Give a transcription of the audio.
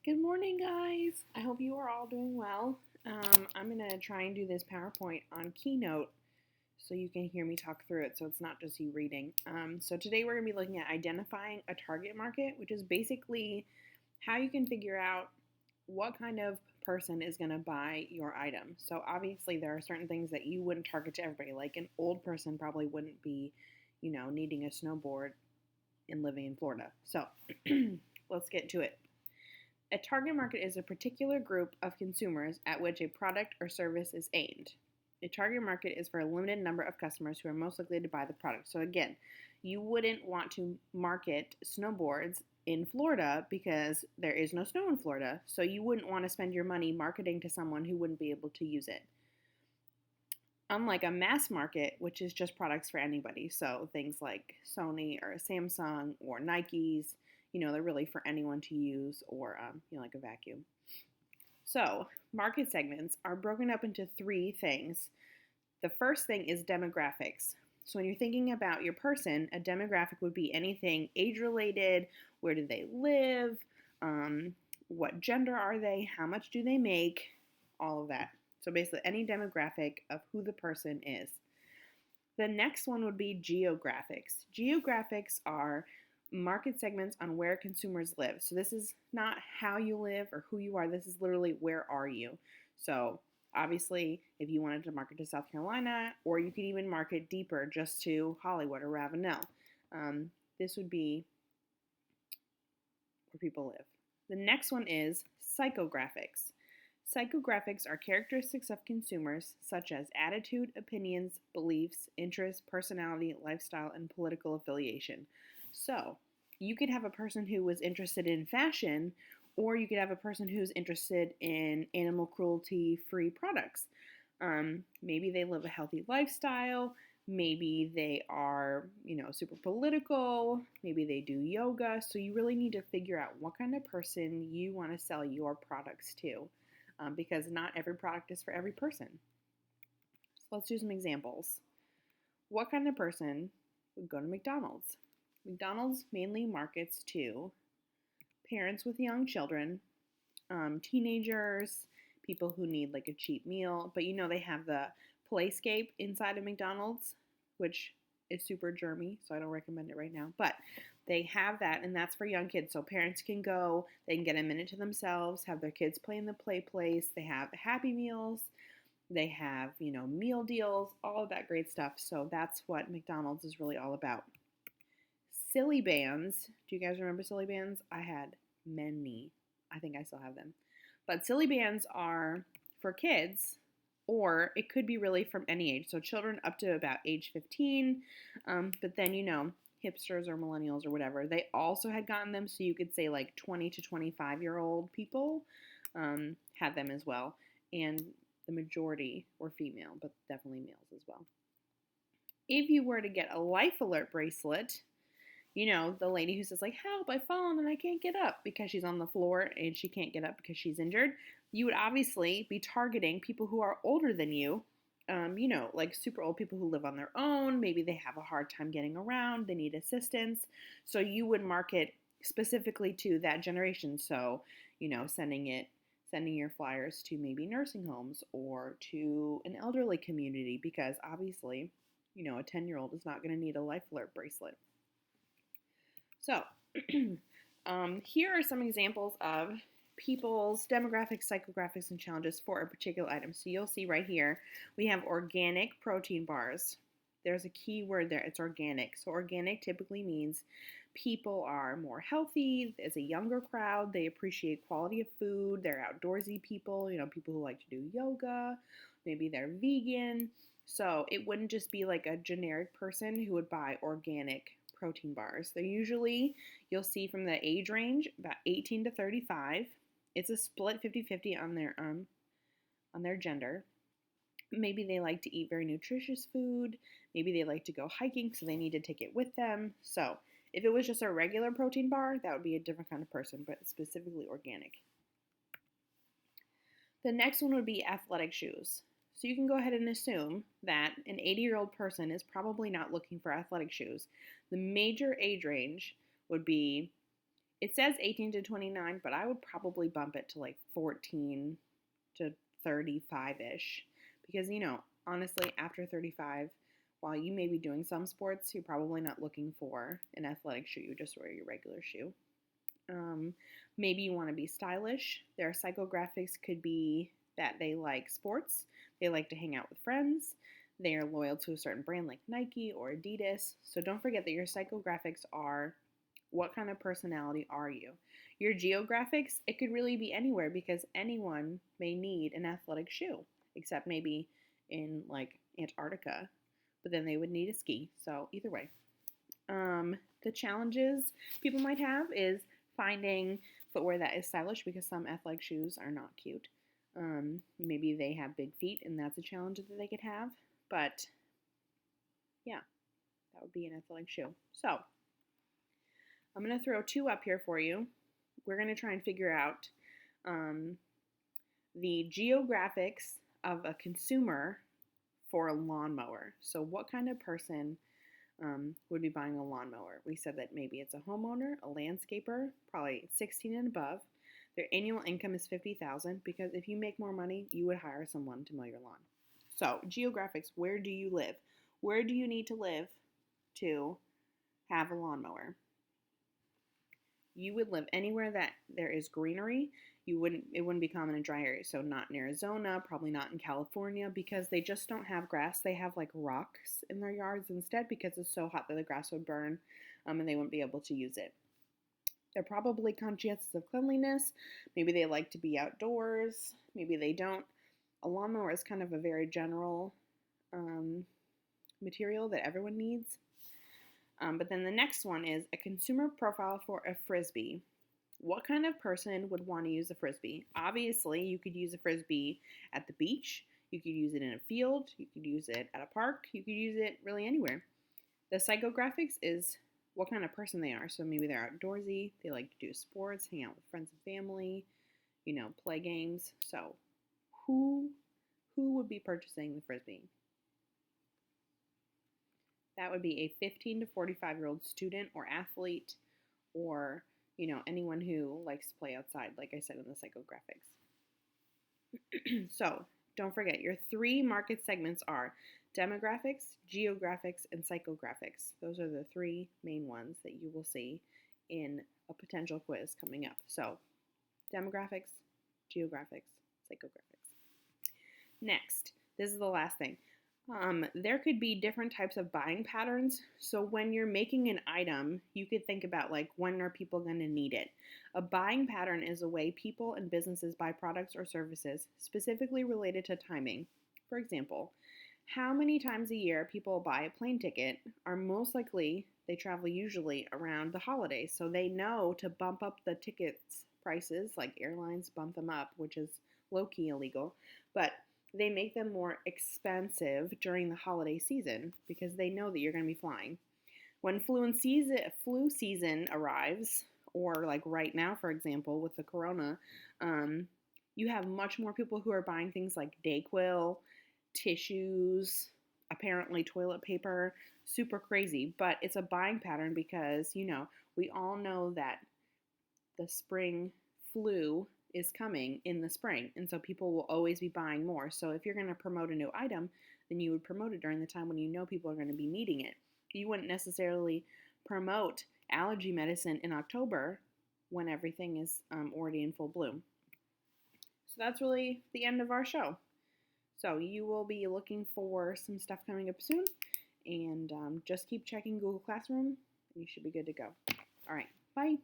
Good morning, guys. I hope you are all doing well. I'm going to try and do this PowerPoint on Keynote so you can hear me talk through it so it's not just you reading. So today we're going to be looking at identifying a target market, which is basically how you can figure out what kind of person is going to buy your item. So obviously there are certain things that you wouldn't target to everybody. Like an old person probably wouldn't be, needing a snowboard and living in Florida. So let's get to it. A target market is a particular group of consumers at which a product or service is aimed. A target market is for a limited number of customers who are most likely to buy the product. So again, you wouldn't want to market snowboards in Florida because there is no snow in Florida. So you wouldn't want to spend your money marketing to someone who wouldn't be able to use it. Unlike a mass market, which is just products for anybody. So things like Sony or Samsung or Nike's, they're really for anyone to use, or like a vacuum. So market segments are broken up into three things. The first thing is demographics. So when you're thinking about your person, a demographic would be anything age-related. Where do they live? What gender are they? How much do they make? All of that. So basically any demographic of who the person is. The next one would be geographics. Geographics are market segments on where consumers live. So this is not how you live or who you are. This is literally where are you. So obviously, if you wanted to market to South Carolina, or you could even market deeper just to Hollywood or Ravenel, this would be where people live. The next one is psychographics. Psychographics are characteristics of consumers such as attitude, opinions, beliefs, interests, personality, lifestyle, and political affiliation. So you could have a person who was interested in fashion, or you could have a person who's interested in animal cruelty-free products. Maybe they live a healthy lifestyle. Maybe they are, super political. Maybe they do yoga. So you really need to figure out what kind of person you want to sell your products to, because not every product is for every person. So let's do some examples. What kind of person would go to McDonald's? McDonald's mainly markets to parents with young children, teenagers, people who need like a cheap meal. But they have the Playscape inside of McDonald's, which is super germy, so I don't recommend it right now. But they have that, and that's for young kids. So parents can go, they can get a minute to themselves, have their kids play in the play place. They have Happy Meals. They have, meal deals, all of that great stuff. So that's what McDonald's is really all about. Silly bands. Do you guys remember silly bands? I had many. I think I still have them. But silly bands are for kids, or it could be really from any age. So children up to about age 15. But then, hipsters or millennials or whatever, they also had gotten them. So you could say like 20 to 25-year-old people had them as well. And the majority were female, but definitely males as well. If you were to get a Life Alert bracelet, the lady who says like, help, I've fallen and I can't get up because she's on the floor and she can't get up because she's injured. You would obviously be targeting people who are older than you, like super old people who live on their own. Maybe they have a hard time getting around. They need assistance. So you would market specifically to that generation. So, sending your flyers to maybe nursing homes or to an elderly community, because obviously, a 10-year-old is not going to need a Life Alert bracelet. So here are some examples of people's demographics, psychographics, and challenges for a particular item. So you'll see right here, we have organic protein bars. There's a key word there, it's organic. So organic typically means people are more healthy, it's a younger crowd, they appreciate quality of food, they're outdoorsy people, people who like to do yoga, maybe they're vegan. So it wouldn't just be like a generic person who would buy organic protein bars. They're usually, you'll see from the age range, about 18 to 35. It's a split 50-50 on their gender. Maybe they like to eat very nutritious food. Maybe they like to go hiking, so they need to take it with them. So if it was just a regular protein bar, that would be a different kind of person, but specifically organic. The next one would be athletic shoes. So you can go ahead and assume that an 80-year-old person is probably not looking for athletic shoes. The major age range would be It says 18 to 29, but I would probably bump it to like 14 to 35-ish because, honestly, after 35, while you may be doing some sports, you're probably not looking for an athletic shoe. You just wear your regular shoe. Maybe you want to be stylish. Their psychographics could be that they like sports, they like to hang out with friends, they are loyal to a certain brand like Nike or Adidas. So don't forget that your psychographics are what kind of personality are you? Your geographics, it could really be anywhere because anyone may need an athletic shoe, except maybe in like Antarctica, but then they would need a ski. So either way. The challenges people might have is finding footwear that is stylish because some athletic shoes are not cute. Maybe they have big feet and that's a challenge that they could have. But yeah, that would be an athletic shoe. So I'm going to throw two up here for you. We're going to try and figure out the geographics of a consumer for a lawnmower. So what kind of person would be buying a lawnmower? We said that maybe it's a homeowner, a landscaper, probably 16 and above. Their annual income is $50,000 because if you make more money, you would hire someone to mow your lawn. So geographics, where do you live? Where do you need to live to have a lawnmower? You would live anywhere that there is greenery. It wouldn't be common in dry areas. So not in Arizona, probably not in California because they just don't have grass. They have like rocks in their yards instead because it's so hot that the grass would burn and they wouldn't be able to use it. They're probably conscientious of cleanliness. Maybe they like to be outdoors. Maybe they don't. A lawnmower is kind of a very general material that everyone needs. But then the next one is a consumer profile for a Frisbee. What kind of person would want to use a Frisbee? Obviously, you could use a Frisbee at the beach. You could use it in a field. You could use it at a park. You could use it really anywhere. The psychographics is what kind of person they are. So maybe they're outdoorsy. They like to do sports, hang out with friends and family, play games. So who would be purchasing the Frisbee? That would be a 15 to 45-year-old student or athlete or, anyone who likes to play outside, like I said in the psychographics. So don't forget, your three market segments are demographics, geographics, and psychographics. Those are the three main ones that you will see in a potential quiz coming up. So demographics, geographics, psychographics. Next, this is the last thing. There could be different types of buying patterns. So when you're making an item, you could think about like, when are people going to need it? A buying pattern is a way people and businesses buy products or services specifically related to timing. For example, how many times a year people buy a plane ticket are most likely they travel usually around the holidays. So they know to bump up the tickets prices, like airlines bump them up, which is low-key illegal, but they make them more expensive during the holiday season because they know that you're going to be flying. When flu season arrives, or like right now, for example, with the corona, you have much more people who are buying things like Dayquil, tissues, apparently toilet paper, super crazy. But it's a buying pattern because, we all know that the spring flu is coming in the spring, and so people will always be buying more. So if you're going to promote a new item, then you would promote it during the time when you know people are going to be needing it. You wouldn't necessarily promote allergy medicine in October when everything is already in full bloom. So that's really the end of our show. So you will be looking for some stuff coming up soon, and just keep checking Google Classroom, and you should be good to go. All right, bye.